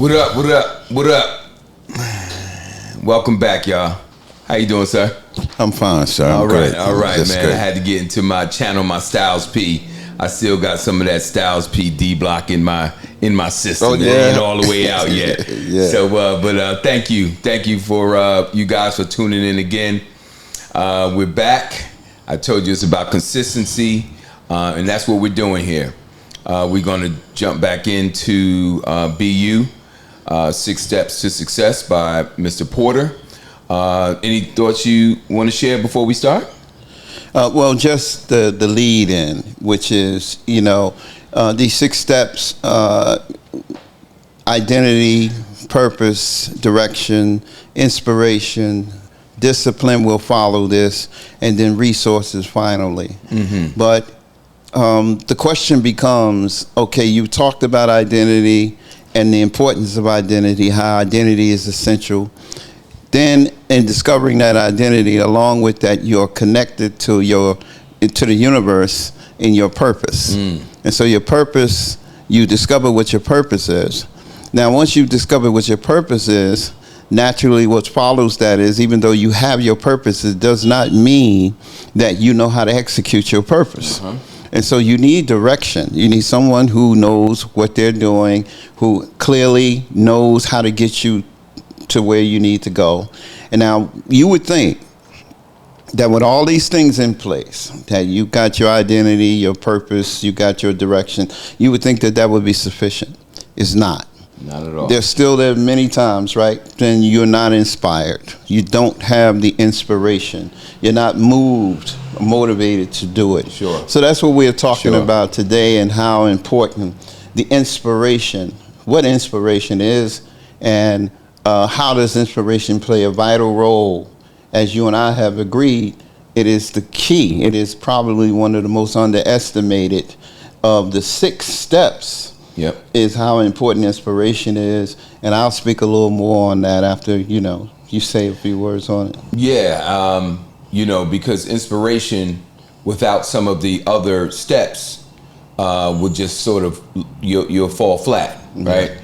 What up? What up? What up? Welcome back, y'all. How you doing, sir? I'm fine, sir. All right, That's man. good. I had to get into my channel, my Styles P. I still got some of that Styles P D block in my system. Oh, yeah. It ain't all the way out yet. Yeah. So, but thank you for you guys for tuning in again. We're back. I told you it's about consistency, and that's what we're doing here. We're going to jump back into BU, 6 Steps to Success by Mr. Porter. Any thoughts you want to share before we start? Well, just the lead in, which is, these 6 steps, identity, purpose, direction, inspiration, discipline will follow this, and then resources finally. Mm-hmm. But the question becomes, okay, you talked about identity and the importance of identity, how identity is essential. Then in discovering that identity, along with that, you're connected to the universe in your purpose. And so your purpose, you discover what your purpose is. Now, once you've discovered what your purpose is, naturally what follows that is, even though you have your purpose, it does not mean that you know how to execute your purpose. Uh-huh. And so you need direction. You need someone who knows what they're doing, who clearly knows how to get you to where you need to go. And now you would think that with all these things in place, that you got your identity, your purpose, you got your direction, you would think that that would be sufficient. It's not. Not at all. There's still there many times, right? Then you're not inspired. You don't have the inspiration. You're not moved, motivated to do it. Sure. So that's what we're talking about today, and how important the inspiration, what inspiration is, and how does inspiration play a vital role? As you and I have agreed, it is the key. It is probably one of the most underestimated of the 6 steps. Yep. Is how important inspiration is, and I'll speak a little more on that after you say a few words on it. Yeah, because inspiration without some of the other steps will just sort of you'll fall flat, right?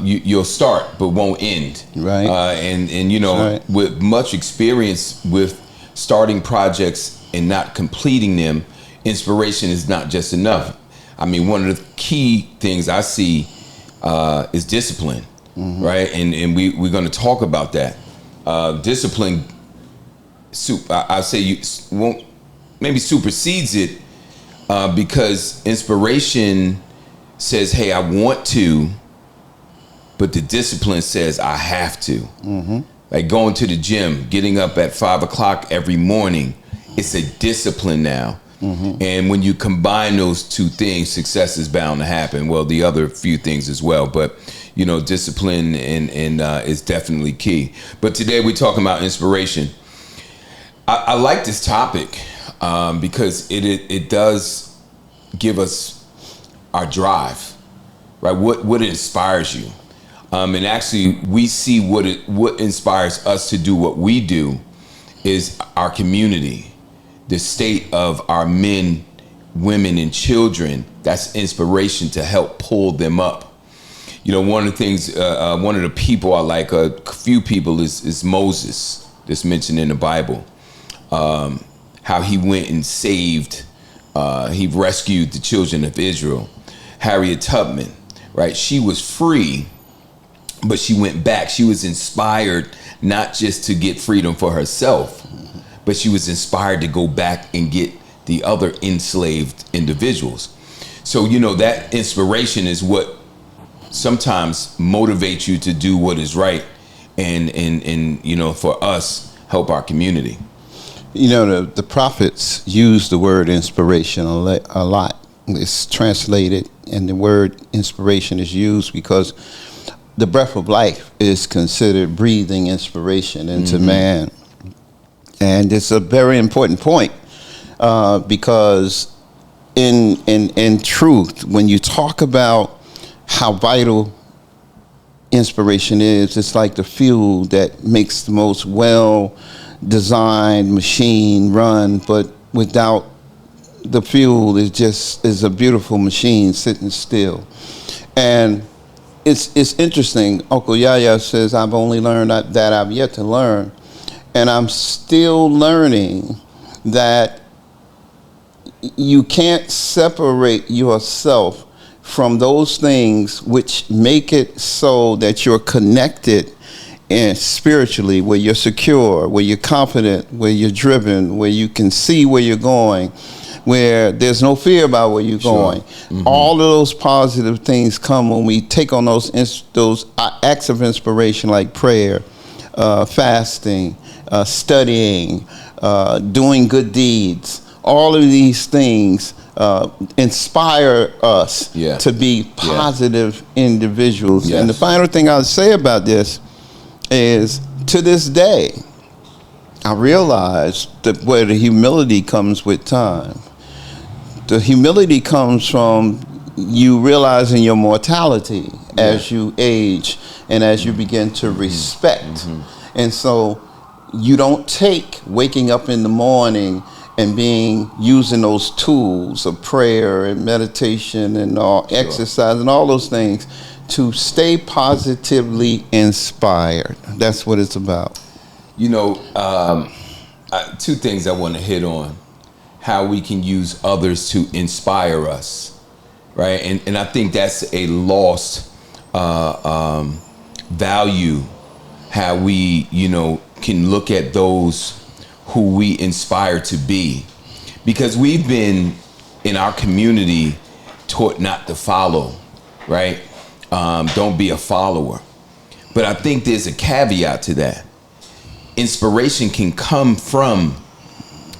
You'll start but won't end, right? And with much experience with starting projects and not completing them, inspiration is not just enough. I mean, one of the key things I see is discipline, right? And we're going to talk about that. Discipline, I say you won't maybe supersedes it because inspiration says, "Hey, I want to," but the discipline says, "I have to." Mm-hmm. Like going to the gym, getting up at 5 o'clock every morning, it's a discipline now. Mm-hmm. And when you combine those 2 things, success is bound to happen. Well, the other few things as well, but discipline and is definitely key. But today we're talking about inspiration. I like this topic because it does give us our drive, right? What inspires you, and actually we see what inspires us to do what we do is our community. The state of our men, women, and children, that's inspiration to help pull them up. One of the things, one of the people I like, a few people, is Moses, that's mentioned in the Bible. How he went and saved, he rescued the children of Israel. Harriet Tubman, right? She was free, but she went back. She was inspired not just to get freedom for herself, but she was inspired to go back and get the other enslaved individuals. So, that inspiration is what sometimes motivates you to do what is right and for us, help our community. The prophets use the word inspiration a lot. It's translated, and the word inspiration is used because the breath of life is considered breathing inspiration into man. And it's a very important point because in truth, when you talk about how vital inspiration is, it's like the fuel that makes the most well-designed machine run, but without the fuel is a beautiful machine sitting still. And it's interesting. Uncle Yaya says, I've only learned that I've yet to learn. And I'm still learning that you can't separate yourself from those things which make it so that you're connected and spiritually, where you're secure, where you're confident, where you're driven, where you can see where you're going, where there's no fear about where you're going. All of those positive things come when we take on those acts of inspiration, like prayer, fasting, studying, doing good deeds. All of these things inspire us to be positive individuals. Yes. And the final thing I'll say about this is, to this day, I realize that where the humility comes with time. The humility comes from you realizing your mortality as you age and as you begin to respect. And so you don't take waking up in the morning and using those tools of prayer and meditation and exercise and all those things to stay positively inspired. That's what it's about. You know, two things I want to hit on. How we can use others to inspire us, right? And I think that's a lost value, how we, can look at those who we inspire to be. Because we've been, in our community, taught not to follow, right? Don't be a follower. But I think there's a caveat to that. Inspiration can come from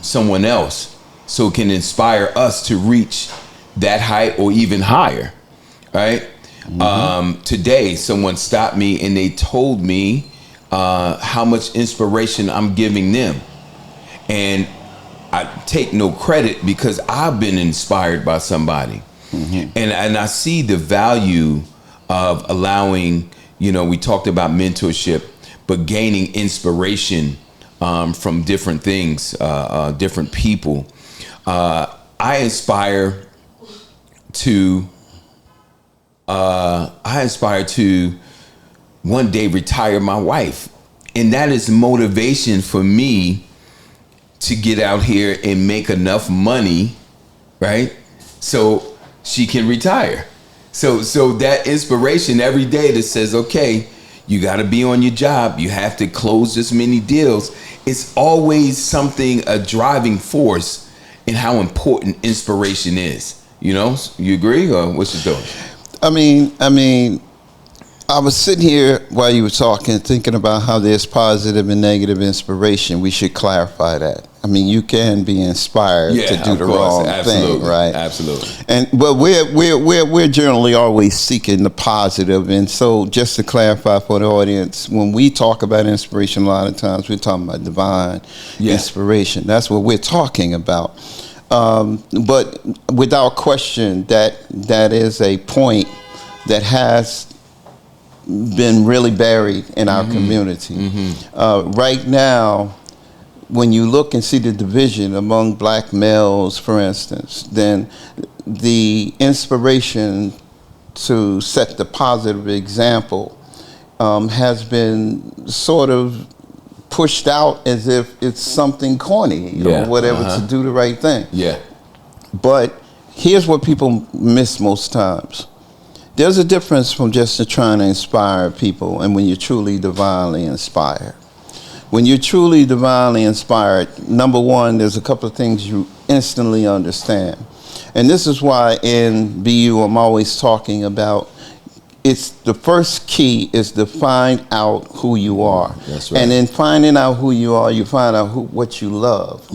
someone else, so it can inspire us to reach that height or even higher, right? Today, someone stopped me and they told me how much inspiration I'm giving them. And I take no credit because I've been inspired by somebody. And I see the value of allowing, we talked about mentorship, but gaining inspiration from different things, different people. I aspire to one day retire my wife. And that is motivation for me to get out here and make enough money, right? So she can retire. So that inspiration every day that says, okay, you got to be on your job. You have to close this many deals. It's always something, a driving force in how important inspiration is. You agree, or what's your thought? I mean, I was sitting here while you were talking, thinking about how there's positive and negative inspiration. We should clarify that. I mean, you can be inspired to do the wrong thing, right? Absolutely. But we're generally always seeking the positive. And so, just to clarify for the audience, when we talk about inspiration, a lot of times we're talking about divine inspiration. That's what we're talking about. But without question, that is a point that has been really buried in our community. Right now, when you look and see the division among black males, for instance, then the inspiration to set the positive example has been sort of pushed out as if it's something corny or whatever to do the right thing. But here's what people miss most times. There's a difference from just trying to inspire people and when you're truly divinely inspired. When you're truly divinely inspired, number one, there's a couple of things you instantly understand. And this is why in BU I'm always talking about, it's the first key is to find out who you are. That's right. And in finding out who you are, you find out what you love.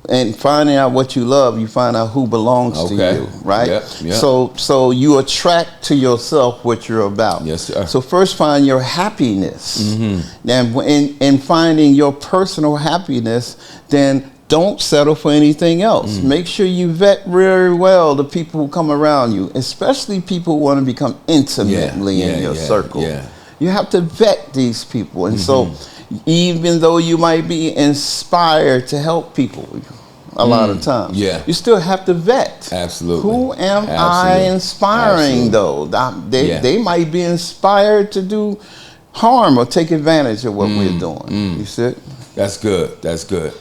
And finding out what you love, you find out who belongs to you, right? So you attract to yourself what you're about. Yes, sir. So first find your happiness. And in finding your personal happiness, then don't settle for anything else. Make sure you vet very well the people who come around you, especially people who want to become intimately in your circle. You have to vet these people. And so even though you might be inspired to help people, a lot of times. Yeah. You still have to vet. Absolutely. Who am I Absolutely. inspiring, though? They might be inspired to do harm or take advantage of what we're doing. You see? That's good. That's good.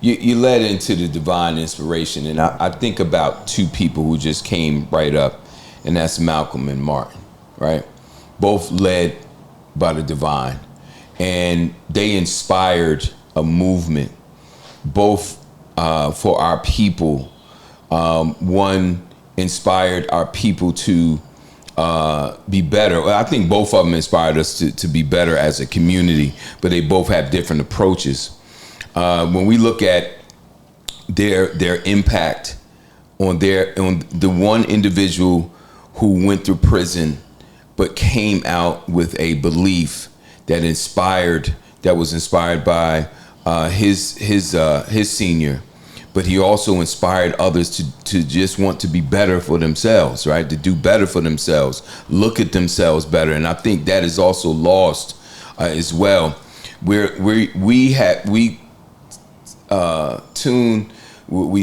You led into the divine inspiration, and I think about two people who just came right up, and that's Malcolm and Martin, right? Both led by the divine, and they inspired a movement, both for our people. One inspired our people to be better. Well, I think both of them inspired us to be better as a community, but they both have different approaches. When we look at their impact on the one individual who went through prison but came out with a belief that was inspired by his senior, but he also inspired others to just want to be better for themselves, right? To do better for themselves, look at themselves better, and I think that is also lost as well. We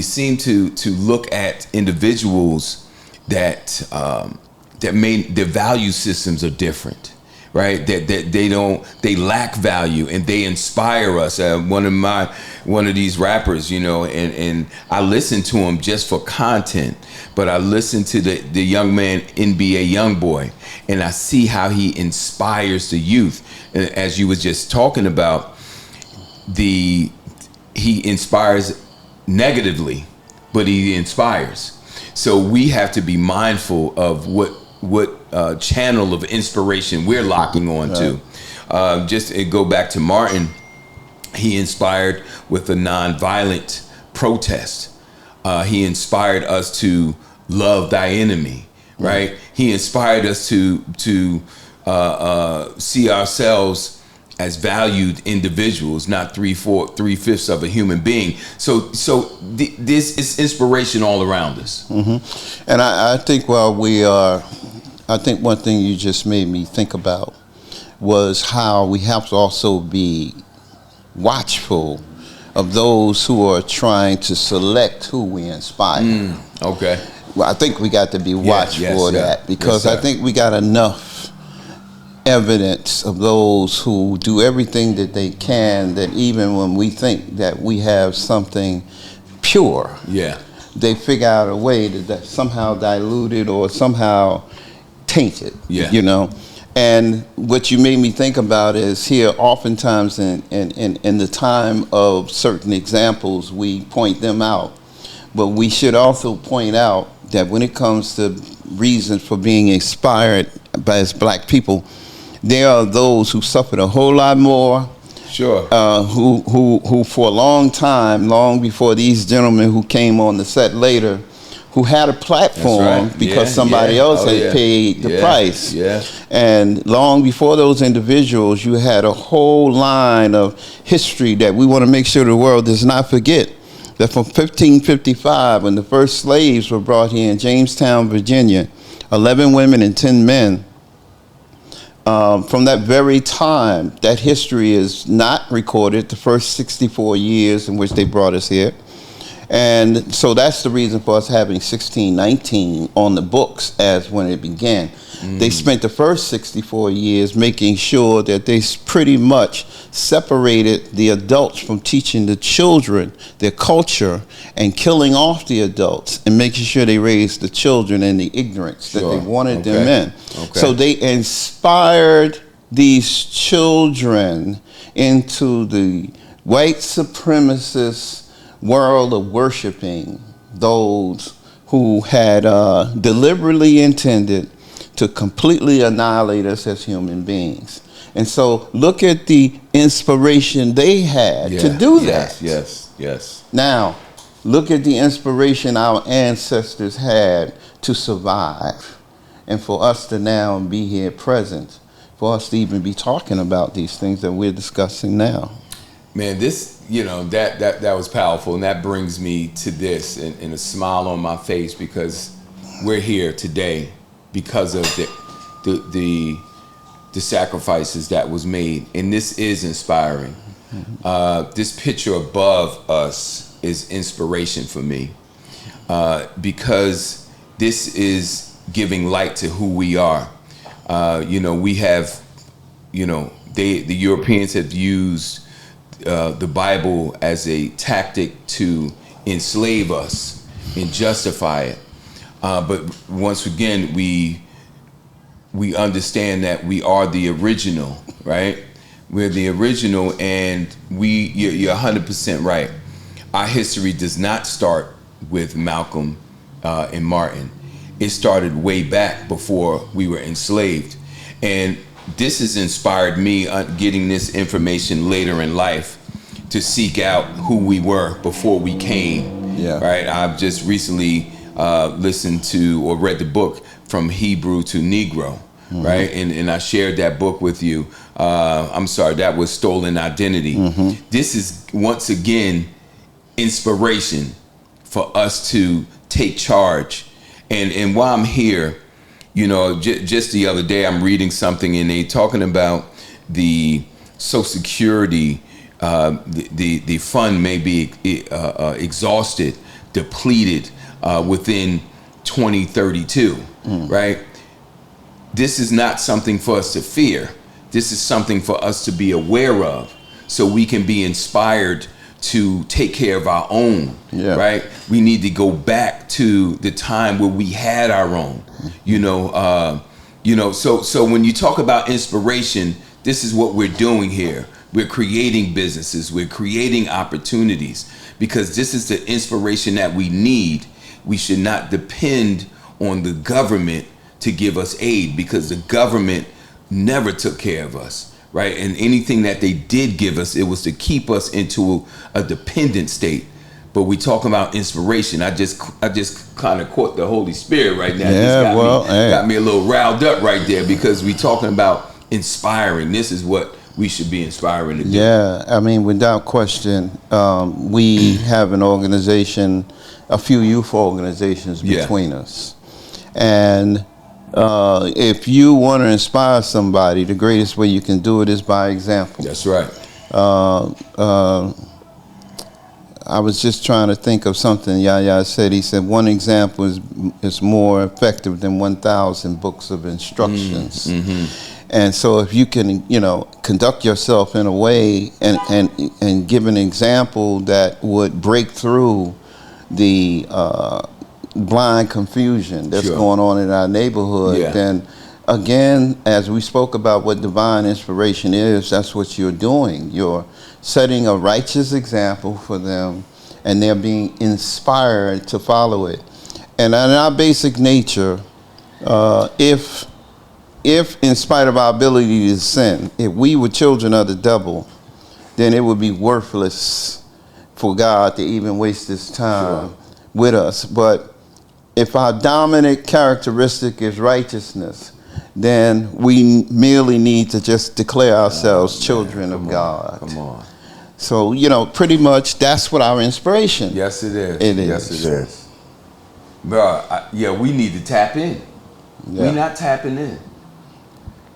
seem to look at individuals that their value systems are different, right? That they lack value and they inspire us. One of these rappers, and I listen to him just for content, but I listen to the young man NBA Youngboy, and I see how he inspires the youth. And as you was just talking about, he inspires negatively, but he inspires. So we have to be mindful of what channel of inspiration we're locking on to. Just to go back to Martin, he inspired with a nonviolent protest. He inspired us to love thy enemy, right? He inspired us to see ourselves as valued individuals, not 3/5 of a human being. So this is inspiration all around us. Mm-hmm. And I think I think one thing you just made me think about was how we have to also be watchful of those who are trying to select who we inspire. Okay. Well, I think we got to be watchful of that, because I think we got enough evidence of those who do everything that they can, that even when we think that we have something pure, they figure out a way to somehow dilute it or somehow taint it, And what you made me think about is here, oftentimes in the time of certain examples, we point them out, but we should also point out that when it comes to reasons for being inspired by as black people, there are those who suffered a whole lot more. Sure. Who for a long time, long before these gentlemen who came on the set later, who had a platform because somebody else had paid the price. Yeah. And long before those individuals, you had a whole line of history that we want to make sure the world does not forget. That from 1555, when the first slaves were brought here in Jamestown, Virginia, 11 women and 10 men, from that very time, that history is not recorded, the first 64 years in which they brought us here. And so that's the reason for us having 1619 on the books as when it began. They spent the first 64 years making sure that they pretty much separated the adults from teaching the children their culture and killing off the adults and making sure they raised the children in the ignorance that they wanted them in. So they inspired these children into the white supremacist world of worshiping those who had deliberately intended to completely annihilate us as human beings. And so look at the inspiration they had to do that. Yes. Now, look at the inspiration our ancestors had to survive. And for us to now be here present, for us to even be talking about these things that we're discussing now. Man, this, that was powerful. And that brings me to this and a smile on my face, because we're here today because of the sacrifices that was made. And this is inspiring. This picture above us is inspiration for me, because this is giving light to who we are. We have, the Europeans have used the Bible as a tactic to enslave us and justify it. But once again, we understand that we are the original, right? We're the original, and you're 100% right. Our history does not start with Malcolm and Martin. It started way back before we were enslaved. And this has inspired me getting this information later in life to seek out who we were before we came. Yeah. Right? I've just recently listened to or read the book From Hebrew to Negro. Mm-hmm. Right? And I shared that book with you. I'm sorry, that was Stolen Identity. Mm-hmm. This is, once again, inspiration for us to take charge. And while I'm here, just the other day I'm reading something and they talking about the Social Security, the fund may be exhausted, depleted within 2032, right? This is not something for us to fear. This is something for us to be aware of, so we can be inspired to take care of our own, right? We need to go back to the time where we had our own, so when you talk about inspiration, this is what we're doing here. We're creating businesses, we're creating opportunities, because this is the inspiration that we need. We should not depend on the government to give us aid, because the government never took care of us. Right, and anything that they did give us, it was to keep us into a dependent state. But we talk about inspiration. I just kind of caught the Holy Spirit right now. Yeah, got me a little riled up right there, because we talking about inspiring. This is what we should be inspiring to do. Yeah, I mean, without question, we have an organization, a few youth organizations between us, and. If you want to inspire somebody, the greatest way you can do it is by example. That's right. I was just trying to think of something Yahya said. He said one example is more effective than 1,000 books of instructions. Mm-hmm. And so if you can, conduct yourself in a way and give an example that would break through the blind confusion that's going on in our neighborhood, then again, as we spoke about what divine inspiration is, that's what you're doing. You're setting a righteous example for them, and they're being inspired to follow it. And in our basic nature, if in spite of our ability to sin, if we were children of the devil, then it would be worthless for God to even waste his time with us. But if our dominant characteristic is righteousness, then we merely need to just declare ourselves children of God. Come on. So, pretty much that's what our inspiration. Yes, it is. It is. Yes, it is. Bro, we need to tap in. Yeah. We're not tapping in.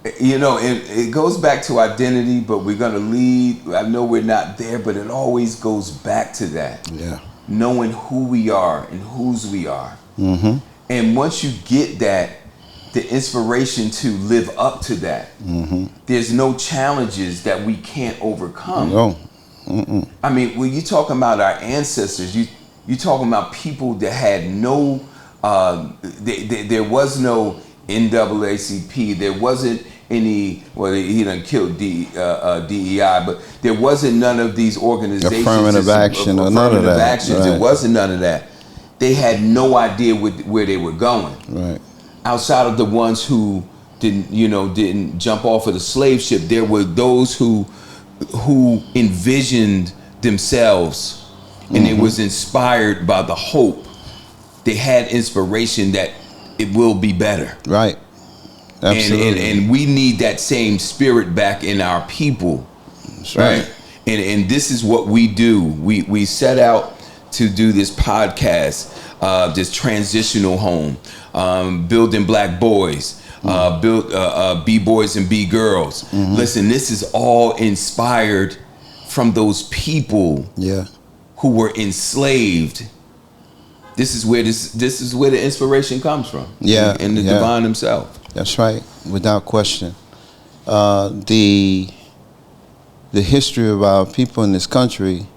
It goes back to identity, but we're going to lead. I know we're not there, but it always goes back to that. Yeah. Knowing who we are and whose we are. Mm-hmm. And once you get that, the inspiration to live up to that, there's no challenges that we can't overcome. No. I mean, when you talking about our ancestors, you talking about people that had no, there was no NAACP, there wasn't any, well, he done killed DEI, but there wasn't none of these organizations. Affirmative action or none of that. Actions. Right. There wasn't none of that. They had no idea where they were going. Right. Outside of the ones who didn't jump off of the slave ship, there were those who envisioned themselves, and it was inspired by the hope. They had inspiration that it will be better. Right. Absolutely. And we need that same spirit back in our people. That's right. And this is what we do. We set out to do this podcast, this transitional home, building black boys, build B-boys and B-girls. Listen, this is all inspired from those people Yeah. who were enslaved. This is where the inspiration comes from. Yeah. And the divine himself. That's right, without question. The history of our people in this country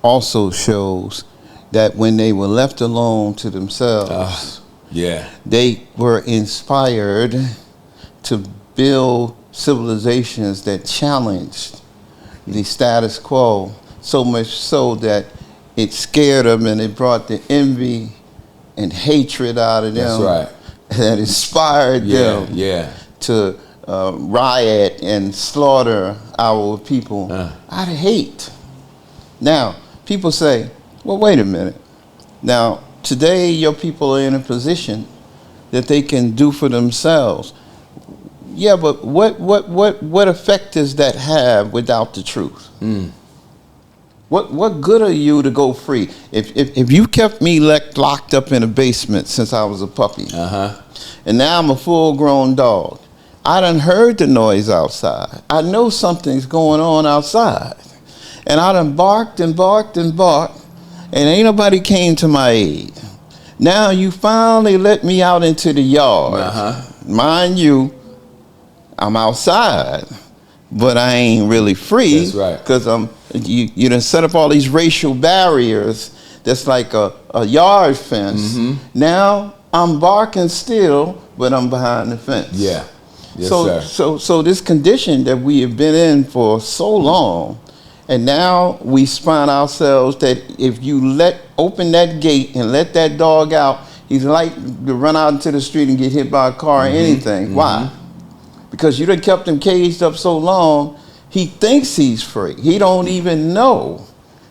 also shows that when they were left alone to themselves, Yeah. they were inspired to build civilizations that challenged the status quo, so much so that it scared them and it brought the envy and hatred out of them. That's right. That inspired them to riot and slaughter our people out of hate. Now, people say, well, wait a minute. Now, today your people are in a position that they can do for themselves. Yeah, but what effect does that have without the truth? What good are you to go free? If you kept me locked up in a basement since I was a puppy, and now I'm a full-grown dog, I done heard the noise outside. I know something's going on outside. And I done barked and barked and barked, and ain't nobody came to my aid. Now you finally let me out into the yard. Mind you, I'm outside, but I ain't really free. That's right. Because you done set up all these racial barriers that's like a yard fence. Now I'm barking still, but I'm behind the fence. Yeah. Yes, sir. So this condition that we have been in for so long, and now we find ourselves that if you open that gate and let that dog out, he's like to run out into the street and get hit by a car or anything. Why? Because you done kept him caged up so long, he thinks he's free. He don't even know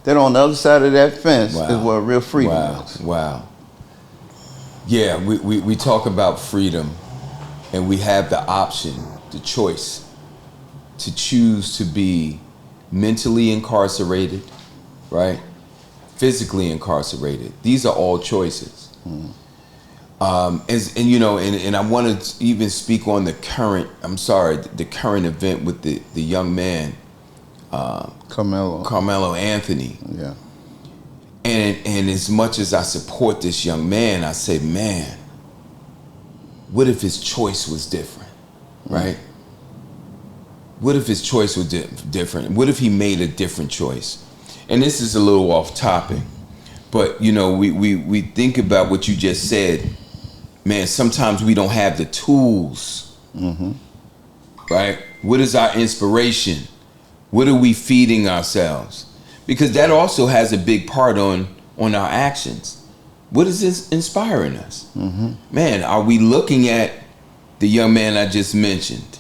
that on the other side of that fence is where real freedom is. Wow. Yeah, we talk about freedom, and we have the option, the choice, to choose to be mentally incarcerated, right? Physically incarcerated. These are all choices. And I want to even speak on the current event with the young man, Carmelo Anthony. Yeah. And as much as I support this young man, I say, man, what if his choice was different, right? What if his choice was different? What if he made a different choice? And this is a little off topic, but we think about what you just said. Man, sometimes we don't have the tools, right? What is our inspiration? What are we feeding ourselves? Because that also has a big part on our actions. What is this inspiring us? Man, are we looking at the young man I just mentioned?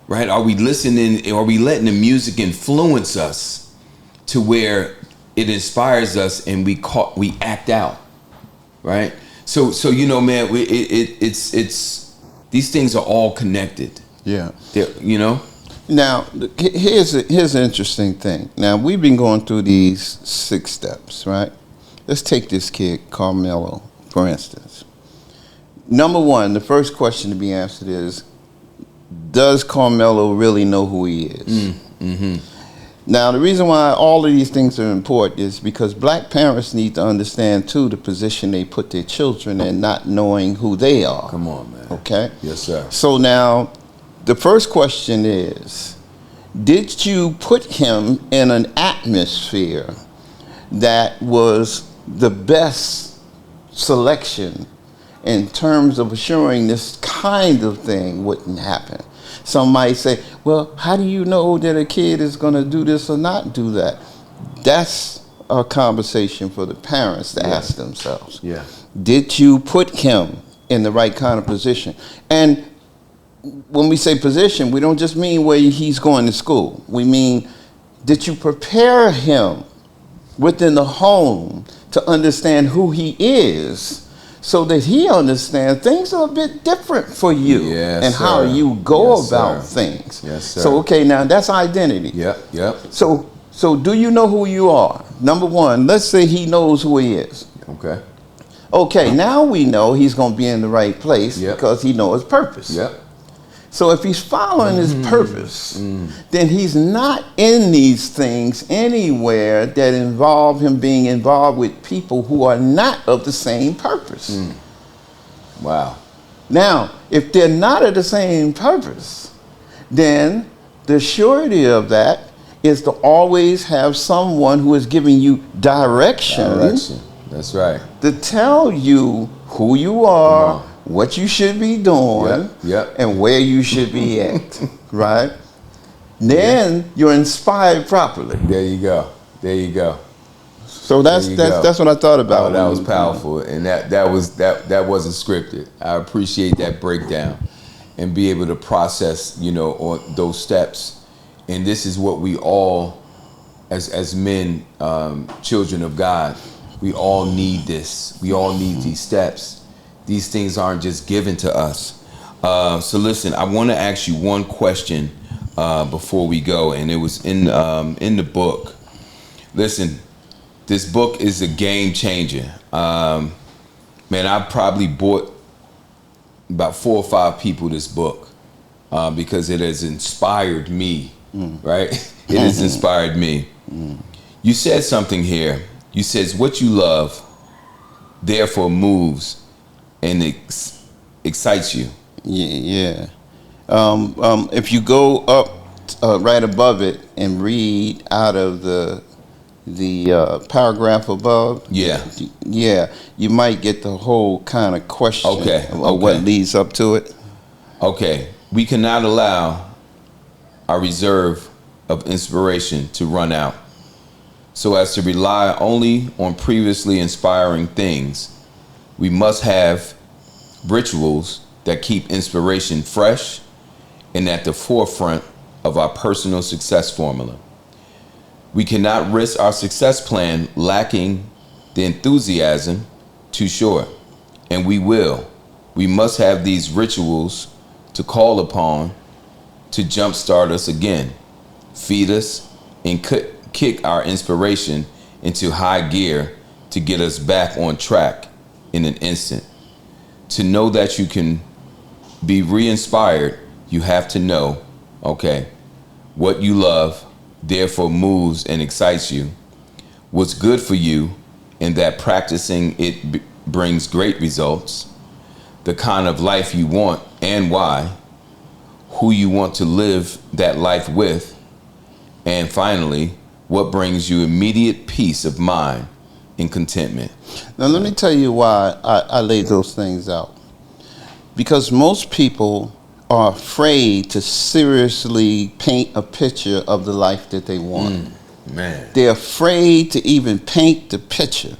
Right? Are we listening? Are we letting the music influence us to where it inspires us and we act out? Right? So man, it's these things are all connected. Yeah. Now, here's an interesting thing. Now, we've been going through these 6 steps, right? Let's take this kid, Carmelo, for instance. Number one, the first question to be answered is, does Carmelo really know who he is? Now, the reason why all of these things are important is because black parents need to understand, too, the position they put their children in, not knowing who they are. Come on, man. Okay? Yes, sir. So now, the first question is, did you put him in an atmosphere that was the best selection in terms of assuring this kind of thing wouldn't happen? Some might say, well, how do you know that a kid is going to do this or not do that? That's a conversation for the parents to ask themselves. Yeah. Did you put him in the right kind of position? And when we say position, we don't just mean where he's going to school. We mean, did you prepare him within the home to understand who he is, so that he understands things are a bit different for you how you go about things. Yes, sir. So, okay, now that's identity. Yep. So do you know who you are? Number one, let's say he knows who he is. Okay. Okay, now we know he's going to be in the right place because he knows his purpose. Yep. So if he's following his purpose, then he's not in these things anywhere that involve him being involved with people who are not of the same purpose. Wow. Now, if they're not of the same purpose, then the surety of that is to always have someone who is giving you direction. That's right. To tell you who you are, what you should be doing, and where you should be at, right? Then you're inspired properly. There you go. There you go. So that's what I thought about. Oh, that was powerful, and that wasn't scripted. I appreciate that breakdown, and be able to process, on those steps. And this is what we all, as men, children of God, we all need this. We all need these steps. These things aren't just given to us. So listen, I want to ask you one question before we go, and it was in the book. Listen, this book is a game changer. Man, I probably bought about 4 or 5 people this book because it has inspired me, right? It has inspired me. You said something here. You said, what you love, therefore moves and excites you. Yeah. If you go up right above it and read out of the paragraph above, you might get the whole kind of question of what leads up to it. Okay. We cannot allow our reserve of inspiration to run out, so as to rely only on previously inspiring things. We must have rituals that keep inspiration fresh and at the forefront of our personal success formula. We cannot risk our success plan lacking the enthusiasm too short, and we must have these rituals to call upon to jumpstart us again, feed us, and kick our inspiration into high gear to get us back on track in an instant. To know that you can be re-inspired, you have to know, what you love, therefore moves and excites you, what's good for you, and that practicing it brings great results, the kind of life you want and why, who you want to live that life with, and finally, what brings you immediate peace of mind and contentment. Now, let me tell you why I laid those things out. Because most people are afraid to seriously paint a picture of the life that they want. Man. They're afraid to even paint the picture.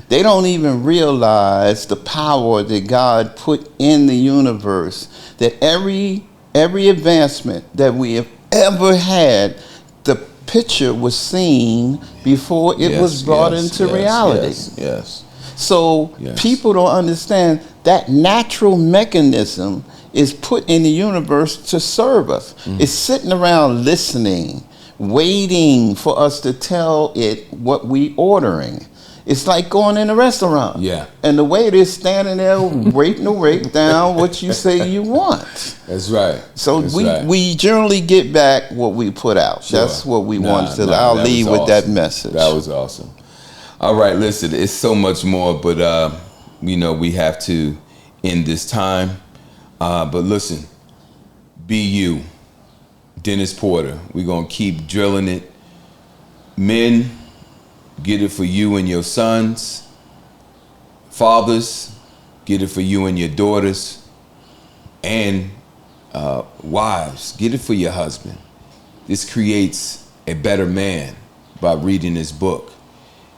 They don't even realize the power that God put in the universe, that every advancement that we have ever had, the picture was seen before it was brought into reality. Yes. So people don't understand that natural mechanism is put in the universe to serve us. It's sitting around listening, waiting for us to tell it what we ordering. It's like going in a restaurant. Yeah. And the waiter is standing there waiting to write down what you say you want. That's right. So we generally get back what we put out. Sure. That's what we want to. I'll leave with that message. That was awesome. All right, listen, it's so much more, but we have to end this time. But listen, be you, Dennis Porter. We're gonna keep drilling it. Men, get it for you and your sons. Fathers, get it for you and your daughters. And wives, get it for your husband. This creates a better man by reading this book.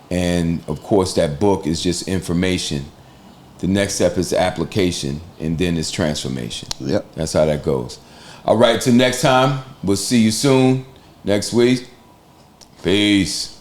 And of course, that book is just information. The next step is application, and then it's transformation. Yep. That's how that goes. All right, till next time, we'll see you soon next week. Peace.